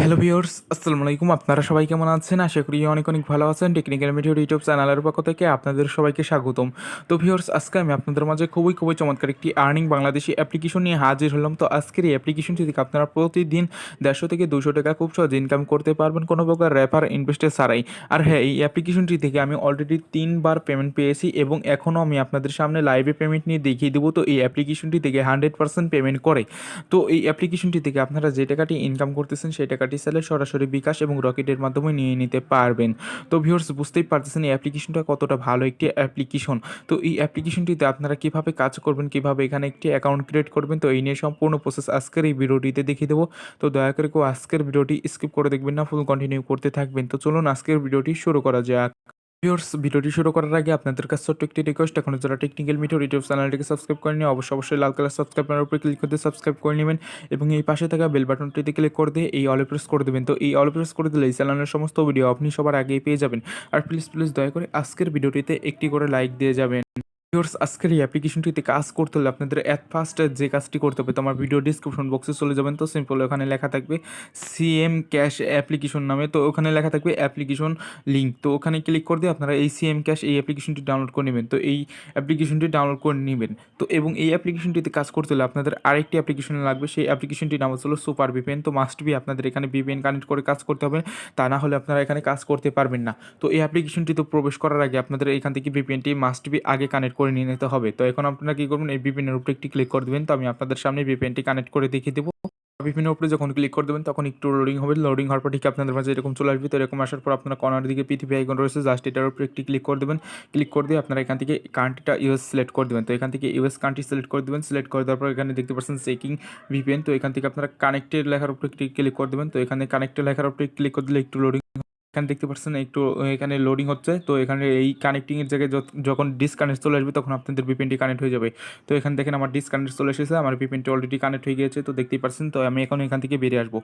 Hello viewers, আসসালামু আলাইকুম। আপনারা সবাই কেমন আছেন? আশা করি অনেক অনেক ভালো আছেন। টেকনিক্যাল মিডিয়া ইউটিউব চ্যানেলের পক্ষ থেকে আপনাদের সবাইকে স্বাগতম। তো ভিউয়ার্স, আজকে আমি আপনাদের মাঝে খুবই চমৎকার একটি আর্নিং বাংলাদেশি অ্যাপ্লিকেশন নিয়ে হাজির হলাম। তো আজকের এই অ্যাপ্লিকেশনটি থেকে আপনারা প্রতিদিন 150 থেকে 200 টাকা খুব সহজে ইনকাম করতে পারবেন কোনো প্রকার রেফার ইনভেস্টর ছাড়াই। আর হ্যাঁ, এই অ্যাপ্লিকেশনটি থেকে আমি অলরেডি 3 বার পেমেন্ট পেয়েছি এবং এখনও আমি আপনাদের সামনে লাইভে পেমেন্ট নিয়ে দেখিয়ে দেবো। তো এই অ্যাপ্লিকেশনটি থেকে 100% পেমেন্ট করে। তো এই অ্যাপ্লিকেশনটি থেকে আপনারা যে টাকাটি ইনকাম করতেছেন সেই টাকাটি চাইলে সরাসরি বিকাশ এবং রকেটের মাধ্যমে নিয়ে নিতে পারবেন। তো ভিউয়ার্স, বুঝতেই পারতেছেন এই অ্যাপ্লিকেশনটা কতটা ভালো একটি অ্যাপ্লিকেশন। তো এই অ্যাপ্লিকেশনটিতে আপনারা কিভাবে কাজ করবেন, কিভাবে এখানে একটি অ্যাকাউন্ট ক্রিয়েট করবেন, তো এই নিয়ে সম্পূর্ণ প্রসেস আজকের এই ভিডিওটিতে দেখিয়ে দেবো। তো দয়া করে কেউ আজকের ভিডিওটি স্কিপ করে দেখবেন না, ফুল কন্টিনিউ করতে থাকবেন। তো চলুন আজকের ভিডিওটি শুরু করা যাক। ভিউয়ার্স, ভিডিওটি শুরু করার আগে আপনাদের কাছে ছোট্ট একটি রিকোয়েস্ট, এখনো যারা টেকনিক্যাল মিডিয়া ইউটিউব চ্যানেলটিকে সাবস্ক্রাইব করেনি অবশ্যই লাল কালার সাবস্ক্রাইব বাটনের উপরে ক্লিক করে সাবস্ক্রাইব করে নেবেন এবং এই পাশে থাকা বেল বাটনটিতে ক্লিক করে দিয়ে এই অলে প্রেস করে দেবেন। তো এই অলে প্রেস করে দিলে এই চ্যানেলের সমস্ত ভিডিও আপনি সবার আগেই পেয়ে যাবেন। আর প্লিজ দয়া করে আজকের ভিডিওটিতে একটি করে লাইক দিয়ে যাবেন। ভিউয়ার্স, আজকের এই অ্যাপ্লিকেশনটিতে কাজ করতে হলে আপনাদের অ্যাট ফার্স্ট যে কাজটি করতে হবে, তো আমার ভিডিও ডিসক্রিপশন বক্সে চলে যাবেন। তো সিম্পল ওখানে লেখা থাকবে সিএম ক্যাশ অ্যাপ্লিকেশন নামে, তো ওখানে লেখা থাকবে অ্যাপ্লিকেশন লিঙ্ক। তো ওখানে ক্লিক করে দিয়ে আপনারা এই সিএম ক্যাশ এই অ্যাপ্লিকেশনটি ডাউনলোড করে নেবেন। তো এই অ্যাপ্লিকেশনটি ডাউনলোড করে নেবেন। তো এবং এই অ্যাপ্লিকেশনটিতে কাজ করতে হলে আপনাদের আরেকটি অ্যাপ্লিকেশন লাগবে, সেই অ্যাপ্লিকেশনটির নাম হলো সুপার ভিপিএন। তো মাস্ট বি আপনাদের এখানে ভিপিএন কানেক্ট করে কাজ করতে হবে, তা না হলে আপনারা এখানে কাজ করতে পারবেন না। তো এই অ্যাপ্লিকেশনটিতে প্রবেশ করার আগে আপনাদের এখান থেকে ভিপিএনটি মাস্ট বি আগে কানেক্ট করে নিয়ে নিতে হবে। তো এখন আপনারা কী করবেন, এই ভিপিএনের উপরে একটি ক্লিক করে দেবেন। তো আমি আপনাদের সামনে ভিপিএনটি কানেক্ট করে দেখিয়ে দেবো। ভিপিএনের উপরে যখন ক্লিক করে দেবেন তখন একটু লোডিং হবে। লোডিং হওয়ার পর ঠিক আপনাদের মাঝে এরকম চলে আসবে। তো এরকম আসার পর আপনারা কর্নার দিকে পৃথিবী আইকন রয়েছে, জাস্ট এটার উপরে একটি ক্লিক করে দেবেন। ক্লিক করে দিয়ে আপনারা এখান থেকে কান্ট্রিটা ইউএস সিলেক্ট করে দেবেন। তো এখান থেকে ইউএস কান্ট্রি সিলেক্ট করে দেবেন। সিলেক্ট করে দেওয়ার পর এখানে দেখতে পাচ্ছেন চেকিং ভিপিএন। তো এখান থেকে আপনারা কানেক্টেড লেখার উপরে একটি ক্লিক করে দেবেন। তো এখানে কানেক্টেড লেখার উপরে ক্লিক করে দিলে একটু লোডিং, এখানে দেখতে পাচ্ছেন একটু এখানে লোডিং হচ্ছে। তো এখানে এই কানেক্টিংয়ের জায়গায় যখন ডিসকানেক্ট চলে আসবে তখন আপনাদের ভিপিএনটি কানেক্ট হয়ে যাবে। তো এখানে দেখেন আমার ডিসকানেক্ট চলে এসেছে, আমার ভিপিএনটি অলরেডি কানেক্ট হয়ে গিয়েছে। তো দেখতেই পাচ্ছেন। তো আমি এখন এখান থেকে বেরিয়ে আসবো।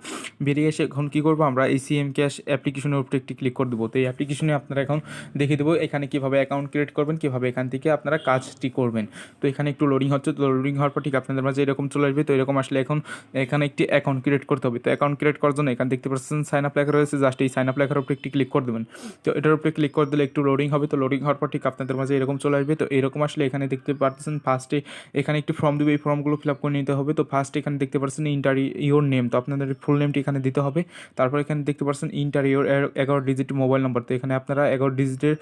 বেরিয়ে এসে এখন কী করবো, আমরা এই সিএম ক্যাশ অ্যাপ্লিকেশনের উপরে একটি ক্লিক করে দেবো। তো এই অ্যাপ্লিকেশনে আপনারা এখন দেখিয়ে দেবো এখানে কীভাবে অ্যাকাউন্ট ক্রিয়েট করবেন, কীভাবে এখান থেকে আপনারা কাজটি করবেন। তো এখানে একটু লোডিং হচ্ছে। তো লোডিং হওয়ার পর ঠিক আপনাদের মাঝে এরকম চলে আসবে। তো এরকম আসলে এখন এখানে একটি অ্যাকাউন্ট ক্রিয়েট করতে হবে। তো অ্যাকাউন্ট ক্রিয়েট করার জন্য এখানে দেখতে পাচ্ছেন সাইন আপ লেখা রয়েছে, জাস্ট এই সাইন আপ লেখার উপরে একটি ক্লিক করে দেবেন। তো এটার উপরে ক্লিক করে দিলে একটু লোডিং হবে। তো লোডিং হওয়ার পর ঠিক আপনাদের মাঝে এরকম চলে আসবে। তো এরকম আসলে এখানে দেখতে পাচ্ছেন ফার্স্টে এখানে একটি ফর্ম দেবে, এই ফর্মগুলো ফিল আপ করে নিতে হবে। তো ফার্স্টে এখানে দেখতে পাচ্ছেন ইন্টার ইওর নেম, তো আপনাদের ফুল নেমটি এখানে দিতে হবে। তারপর এখানে দেখতে পাচ্ছেন inter your 11 digit mobile number, তো এখানে আপনারা 11 ডিজিটের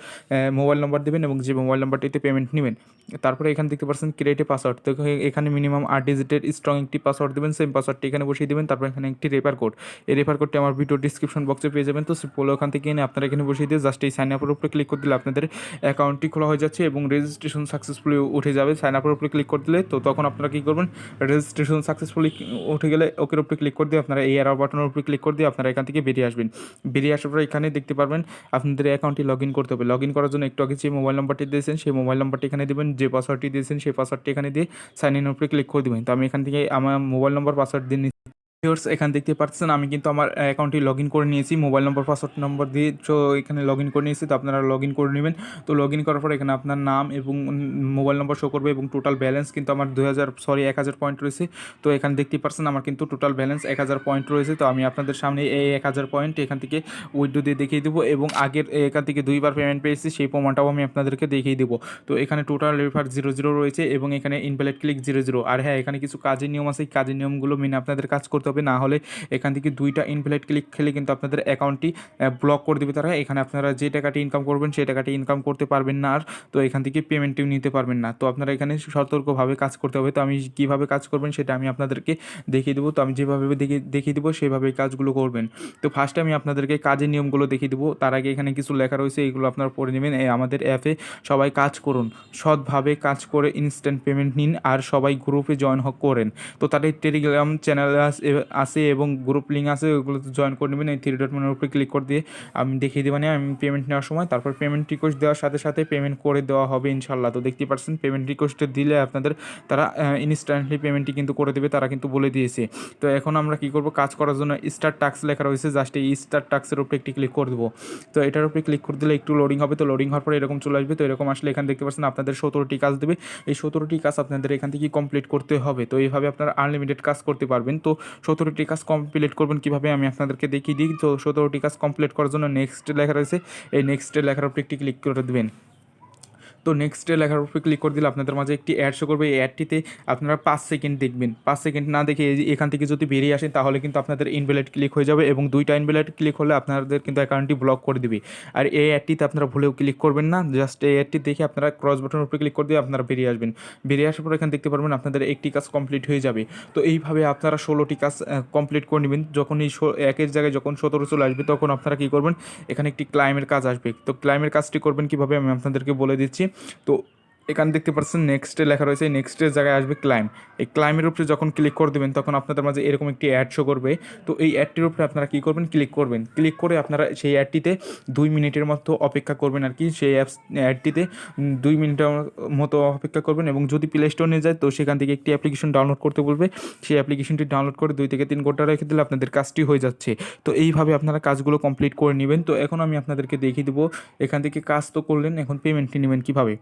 মোবাইল নাম্বার দেবেন এবং যে মোবাইল নাম্বারটিতে পেমেন্ট নেবেন। তারপরে এখানে দেখতে পাচ্ছেন ক্রিয়েট এ পাসওয়ার্ড, তো এখানে মিনিমাম 8 ডিজিটের স্ট্রং একটি পাসওয়ার্ড দেবেন, সেম পাসওয়ার্ডটি এখানে বসিয়ে দেবেন। তারপর এখানে একটি রেফার কোড, এই রেফার কোডটি আমার ভিডিও ডিসক্রিপশন বক্সে পেয়ে যাবেন। তো সিম্পল ওখান থেকে এনে আপনারা এখানে বসিয়ে দিয়ে জাস্ট এই সাইন আপের উপরে ক্লিক করে দিলে আপনাদের অ্যাকাউন্টটি খোলা হয়ে যাচ্ছে এবং রেজিস্ট্রেশন সাকসেসফুলি উঠে যাবে। সাইন আপের উপরে ক্লিক করে দিলে তো তখন আপনারা কী করবেন, রেজিস্ট্রেশন সাকসেসফুলি উঠে গেলে ওকের উপরে ক্লিক করে দিয়ে আপনারা এই অ্যারো বাটনের উপরে ক্লিক করে দিয়ে আপনারা এখান থেকে বেরিয়ে আসবেন। বেরিয়ে আসার পর এখানে দেখতে পারবেন আপনাদের অ্যাকাউন্টটি লগ ইন করতে হবে। লগ ইন করার জন্য একটু আগে যে মোবাইল নাম্বারটি দিয়েছেন সেই মোবাইল নাম্বারটি এখানে দেবেন, যে পাসওয়ার্ডটি দিয়েছেন সেই পাসওয়ার্ডটি এখানে দিয়ে সাইন ইনের উপরে ক্লিক করে দেবেন। তো আমি এখান থেকে আমার মোবাইল নম্বর পাসওয়ার্ড দিয়ে ভিউয়ার্স, এখানে দেখতে পাচ্ছেন আমি কিন্তু আমার অ্যাকাউন্টটি লগ ইন করে নিয়েছি মোবাইল নম্বর পাসওয়ার্ড নম্বর দিয়ে। তো এখানে লগ ইন করে নিয়েছি, তো আপনারা লগ ইন করে নেবেন। তো লগ ইন করার পর এখানে আপনার নাম এবং মোবাইল নম্বর শো করবে এবং টোটাল ব্যালেন্স কিন্তু আমার 1000 পয়েন্ট রয়েছে। তো এখানে দেখতে পাচ্ছেন আমার কিন্তু টোটাল ব্যালেন্স 1000 পয়েন্ট রয়েছে। তো আমি আপনাদের সামনে এই 1000 পয়েন্ট এখান থেকে উইথড্র দিয়ে দেখিয়ে দেবো এবং আগের এখান থেকে 2বার পেমেন্ট পেয়েছি সেই প্রমাণটাও আমি আপনাদেরকে দেখিয়ে দেবো। তো এখানে টোটাল রেফার 00 রয়েছে এবং এখানে ইনভ্যালিড ক্লিক 00। আর হ্যাঁ, এখানে কিছু কাজের নিয়ম আছে, কাজের নিয়মগুলো মেনে আপনাদের কাজ করতে হবে, না হলে এখান থেকে 2টা ইনভ্যালিড ক্লিক খেলে কিন্তু আপনাদের অ্যাকাউন্টটি ব্লক করে দেবে তারা। এখানে আপনারা যে টাকাটি ইনকাম করবেন সেই টাকাটি ইনকাম করতে পারবেন না, আর তো এখান থেকে পেমেন্টটিও নিতে পারবেন না। তো আপনারা এখানে সতর্কভাবে কাজ করতে হবে। তো আমি কীভাবে কাজ করবেন সেটা আমি আপনাদেরকে দেখিয়ে দেবো। তো আমি যেভাবে দেখিয়ে দেবো সেভাবেই কাজগুলো করবেন। তো ফার্স্টে আমি আপনাদেরকে কাজের নিয়মগুলো দেখিয়ে দেবো, তার আগে এখানে কিছু লেখা রয়েছে, এগুলো আপনারা পড়ে নেবেন। আমাদের অ্যাপে সবাই কাজ করুন, সৎভাবে কাজ করে ইনস্ট্যান্ট পেমেন্ট নিন, আর সবাই গ্রুপে জয়েন করেন। তো তাদের টেলিগ্রাম চ্যানেল আছে এবং গ্রুপ লিঙ্ক আছে, ওগুলোতে জয়েন করে নেবেন। এই 3 ডট মেনুর উপরে ক্লিক করে দিয়ে আমি দেখিয়ে দেবেন আমি পেমেন্ট নেওয়ার সময়। তারপর পেমেন্ট রিকোয়েস্ট দেওয়ার সাথে সাথে পেমেন্ট করে দেওয়া হবে ইনশাল্লাহ। তো দেখতে পাচ্ছেন পেমেন্ট রিকোয়েস্টে দিলে আপনাদের তারা ইনস্ট্যান্টলি পেমেন্টটি কিন্তু করে দেবে, তারা কিন্তু বলে দিয়েছে। তো এখন আমরা কী করবো, কাজ করার জন্য স্টার্ট টাস্ক লেখা রয়েছে, জাস্ট এই স্টার্ট টাস্কের উপরে একটি ক্লিক করে দেবো। তো এটার উপরে ক্লিক করে দিলে একটু লোডিং হবে। তো লোডিং হওয়ার পরে এরকম চলে আসবে। তো এরকম আসলে এখানে দেখতে পাচ্ছেন আপনাদের 17টি কাজ দেবে, এই 17টি কাজ আপনাদের এখান থেকে কমপ্লিট করতে হবে। তো এইভাবে আপনারা আনলিমিটেড কাজ করতে পারবেন। তো 17টি কাজ কমপ্লিট করবেন কীভাবে আমি আপনাদেরকে দেখিয়ে দিই। তো 17টি কাজ কমপ্লিট করার জন্য নেক্সট লেখা রয়েছে, এই নেক্সট লেখার উপর একটি ক্লিক করে দেবেন। তো নেক্সটে লেখার উপরে ক্লিক করে দিলে আপনাদের মাঝে একটি অ্যাড শো করবে। এই অ্যাডটিতে আপনারা 5 সেকেন্ড দেখবেন। 5 সেকেন্ড না দেখে এখান থেকে যদি বেরিয়ে আসেন তাহলে কিন্তু আপনাদের ইনভ্যালিড ক্লিক হয়ে যাবে এবং 2টা ইনভ্যালিড ক্লিক হলে আপনাদের কিন্তু অ্যাকাউন্টটি ব্লক করে দিবে। আর এই অ্যাডটিতে আপনারা ভুলেও ক্লিক করবেন না। জাস্ট এই অ্যাডটি দেখে আপনারা ক্রস বাটনের উপরে ক্লিক করে দিয়ে আপনারা বেরিয়ে আসবেন। বেরিয়ে আসার পর এখানে দেখতে পারবেন আপনাদের একটি কাজ কমপ্লিট হয়ে যাবে। তো এইভাবে আপনারা 16টি কাজ কমপ্লিট করে নেবেন। যখন এই একের জায়গায় যখন 17 চলে আসবে তখন আপনারা কী করবেন, এখানে একটি ক্লাইমের কাজ আসবে। তো ক্লাইমের কাজটি করবেন কীভাবে আমি আপনাদেরকে বলে দিচ্ছি। তো এখানে দেখতে পাচ্ছেন নেক্সটে লেখা রয়েছে, এই নেক্সটের জায়গায় আসবে ক্লাইম। এই ক্লাইমের উপরে যখন ক্লিক করে দেবেন তখন আপনাদের মাঝে এরকম একটি অ্যাড শো করবে। তো এই অ্যাডটির উপরে আপনারা কী করবেন, ক্লিক করবেন। ক্লিক করে আপনারা সেই অ্যাডটিতে 2 মিনিটের মতো অপেক্ষা করবেন আর কি। সেই অ্যাডটিতে 2 মিনিটের মতো অপেক্ষা করবেন এবং যদি প্লে স্টোর নিয়ে যায় তো সেখান থেকে একটি অ্যাপ্লিকেশন ডাউনলোড করতে বলবে। সেই অ্যাপ্লিকেশনটি ডাউনলোড করে 2 থেকে 3 ঘন্টা রেখে দিলে আপনাদের কাজটি হয়ে যাচ্ছে। তো এইভাবে আপনারা কাজগুলো কমপ্লিট করে নেবেন। তো এখন আমি আপনাদেরকে দেখিয়ে দেবো এখান থেকে কাজ তো করলেন, এখন পেমেন্টটি নেবেন কীভাবে।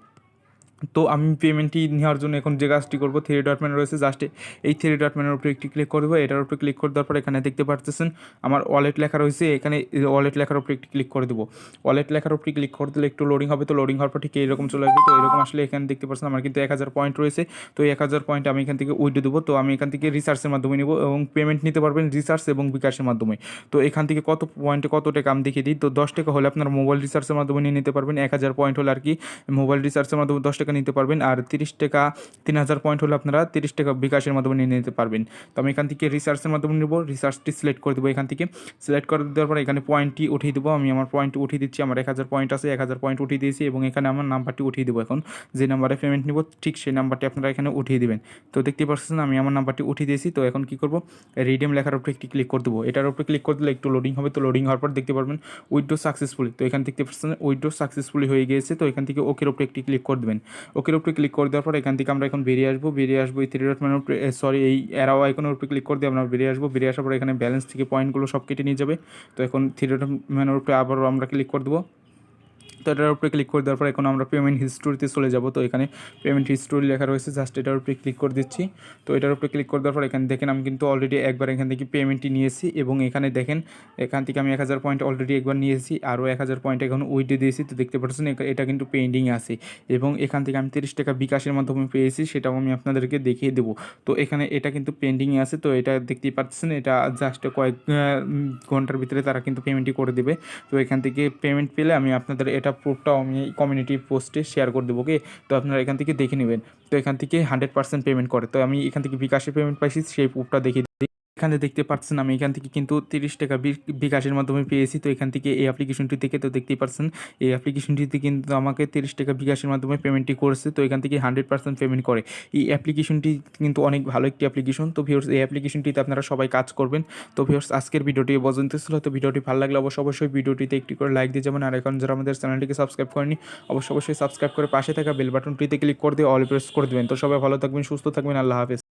তো আমি পেমেন্টটি নেওয়ার জন্য এখন যে কাজটি করবো, 3 ডট মেনু রয়েছে, জাস্ট এই 3 ডট মেনুর উপরে একটি ক্লিক করবো। এটার উপরে ক্লিক করে দেওয়ার পর এখানে দেখতে পাচ্ছেন আমার ওয়ালেট লেখা রয়েছে, এখানে ওয়ালেট লেখার উপরে একটি ক্লিক করে দেবো। ওয়ালেট লেখার উপরে ক্লিক করে দিলে একটু লোডিং হবে। তো লোডিং হওয়ার পর ঠিক এরকম চলে আসবে। তো এরকম আসলে এখানে দেখতে পাচ্ছেন আমার কিন্তু 1000 পয়েন্ট রয়েছে। তো এই 1000 পয়েন্ট আমি এখান থেকে উইথড্র দেবো। তো আমি এখান থেকে রিচার্জের মাধ্যমে নেবো এবং পেমেন্ট নিতে পারবেন রিচার্জ এবং বিকাশের মাধ্যমে। তো এখান থেকে কত পয়েন্টে কত টাকা আমি দেখিয়ে দিই। তো 10 টাকা হলে আপনার মোবাইল রিচার্জের মাধ্যমে নিয়ে নিতে পারবেন। 1000 পয়েন্ট হলে আর কি মোবাইল রিচার্জের মাধ্যমে 10 টাকা নিতে পারবেন। আর 30 টাকা 3000 পয়েন্ট হলে আপনারা 30 টাকা বিকাশের মাধ্যমে নিয়ে নিতে পারবেন। তো আমি এখান থেকে রিচার্জের মাধ্যমে নেব, রিচার্জটি সিলেক্ট করে দেবো। এখান থেকে সিলেক্ট করে দেওয়ার পর এখানে পয়েন্টটি উঠিয়ে দেবো। আমি আমার পয়েন্টটি উঠিয়ে দিচ্ছি। আমার 1000 পয়েন্ট আছে, 1000 পয়েন্ট উঠিয়ে দিয়েছি এবং এখানে আমার নাম্বারটি উঠিয়ে দেবো। এখন যে নাম্বারে পেমেন্ট নিব ঠিক সেই নাম্বারটি আপনারা এখানে উঠিয়ে দেবেন। তো দেখতে পাচ্ছেন আমি আমার নাম্বারটি উঠিয়ে দিয়েছি। তো এখন কী করবো, রিডিম লেখার উপরে একটি ক্লিক করে দেবো। এটার উপরে ক্লিক করে দিলে একটু লোডিং হবে। তো লোডিং হওয়ার পর দেখতে পারবেন উইথড্র সাকসেসফুলি। তো এখানে দেখতে পাচ্ছেন উইথড্র সাকসেসফুলি হয়ে গিয়েছে। তো এখান থেকে ওকের উপরে একটি ক্লিক করে দেবেন। ওকের উপরে ক্লিক করে দেওয়ার পর এখান থেকে আমরা এখন বেরিয়ে আসবো এই 3 ডট মেনুর উপরে, এই অ্যারো আইকনের উপরে ক্লিক করে দিয়ে আমরা বেরিয়ে আসবো। বেরিয়ে আসার পর এখানে ব্যালেন্স থেকে পয়েন্টগুলো সব কেটে নিয়ে যাবে। তো এখন 3 ডট মেনুর উপরে আবারও আমরা ক্লিক করে দেবো। তো এটার উপরে ক্লিক করে দেওয়ার পর এখন আমরা পেমেন্ট হিস্টোরিতে চলে যাব। তো এখানে পেমেন্ট হিস্টোরি লেখা রয়েছে, জাস্ট এটার উপরে ক্লিক করে দিচ্ছি। তো এটার উপরে ক্লিক করে দেওয়ার পর এখানে দেখেন আমি কিন্তু অলরেডি একবার এখান থেকে পেমেন্টটি নিয়েছি এবং এখানে দেখেন এখান থেকে আমি 1000 পয়েন্ট অলরেডি একবার নিয়েছি, আরও 1000 পয়েন্ট এখন উইথড্র দিয়েছি। তো দেখতে পাচ্ছেন এটা কিন্তু পেন্ডিং আছে এবং এখান থেকে আমি 30 টাকা বিকাশের মাধ্যমে পেয়েছি, সেটাও আমি আপনাদেরকে দেখিয়ে দেবো। তো এখানে এটা কিন্তু পেন্ডিংয়ে আছে। তো এটা দেখতেই পাচ্ছেন, এটা জাস্ট কয়েক ঘন্টার ভিতরে তারা কিন্তু পেমেন্টটি করে দেবে। তো এখান থেকে পেমেন্ট পেলে আমি আপনাদের এটা প্রুফটাও আমি কমিউনিটি পোস্টে শেয়ার করে দেবো। ওকে, তো আপনারা এখান থেকে দেখে নেবেন। তো এখান থেকে 100% পেমেন্ট করে। তো আমি এখান থেকে বিকাশে পেমেন্ট পাইছি, সেই প্রুফটা দেখিয়ে দিই। এখানে দেখতে পাচ্ছেন আমি এখান থেকে কিন্তু 30 টাকা বিকাশের মাধ্যমে পেয়েছি। তো এখান থেকে এই অ্যাপ্লিকেশনটি থেকে তো দেখতেই পাচ্ছেন এই অ্যাপ্লিকেশনটিতে কিন্তু আমাকে 30 টাকা বিকাশের মাধ্যমে পেমেন্টটি করেছে। তো এখান থেকে 100% পেমেন্ট করে। এই অ্যাপ্লিকেশনটি কিন্তু অনেক ভালো একটি অ্যাপ্লিকেশন। তো ভিউয়ার্স এই অ্যাপ্লিকেশনটিতে আপনারা সবাই কাজ করবেন। তো ভিউয়ার্স আজকের ভিডিওটি এই পর্যন্ত ছিল। তো ভিডিওটি ভালো লাগলে অবশ্যই ভিডিওটিতে একটি করে লাইক দিয়ে যাবেন। আর এখন যারা আমাদের চ্যানেলটিকে সাবস্ক্রাইব করেনি অবশ্যই সাবস্ক্রাইব করে পাশে থাকা বেল বাটনটিতে ক্লিক করে দিয়ে অল প্রেস করে দেবেন। তো সবাই ভালো থাকবেন, সুস্থ থাকবেন, আল্লাহ হাফেজ।